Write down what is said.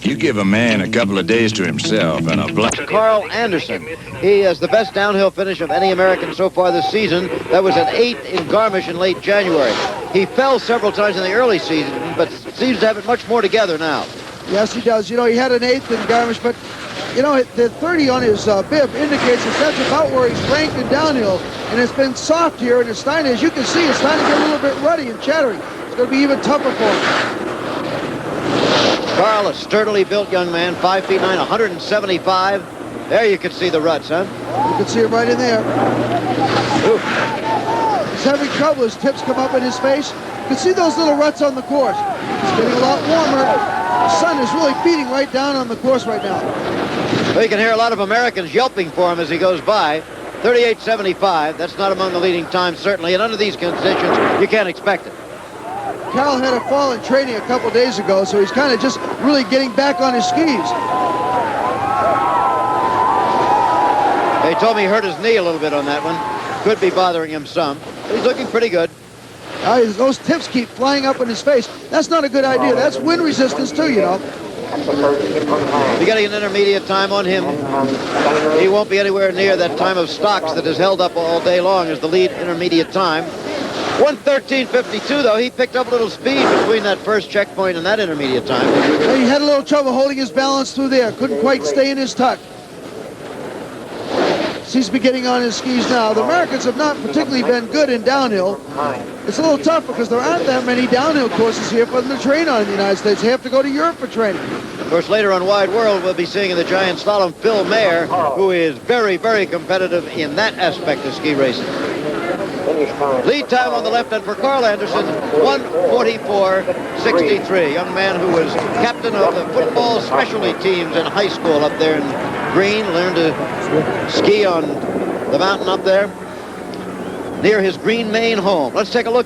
You give a man a couple of days to himself and a Karl Anderson. He has the best downhill finish of any American so far this season. That was an 8th in Garmisch in late January. He fell several times in the early season, but seems to have it much more together now. Yes, he does. You know, he had an 8th in Garmisch, but, you know, the 30 on his bib indicates that that's about where he's ranked in downhill, and it's been soft here, and it's starting, as you can see, it's starting to get a little bit ruddy and chattery. It's going to be even tougher for him. Karl, a sturdily built young man, 5 feet 9, 175. There you can see the ruts, huh? You can see it right in there. Oof. He's having trouble. His tips come up in his face. You can see those little ruts on the course. It's getting a lot warmer. The sun is really beating right down on the course right now. Well, you can hear a lot of Americans yelping for him as he goes by. 38.75. That's not among the leading times, certainly. And under these conditions, you can't expect it. Karl had a fall in training a couple days ago, so he's kind of just really getting back on his skis. They told me he hurt his knee a little bit on that one. Could be bothering him some. But he's looking pretty good. Those tips keep flying up in his face. That's not a good idea. That's wind resistance too, you know. We're getting an intermediate time on him. He won't be anywhere near that time of stocks that is held up all day long as the lead intermediate time. 1:13.52, though. He picked up a little speed between that first checkpoint and that intermediate time. He had a little trouble holding his balance through there. Couldn't quite stay in his tuck. Seems to be getting on his skis now. The Americans have not particularly been good in downhill. It's a little tough because there aren't that many downhill courses here for them to train on in the United States. They have to go to Europe for training. Of course, later on Wide World, we'll be seeing in the giant slalom Phil Mayer, who is very, very competitive in that aspect of ski racing. Lead time on the left end for Karl Anderson, 1:44.63. Young man who was captain of the football specialty teams in high school up there in Green, learned to ski on the mountain up there near his Green, Maine home. Let's take a look there.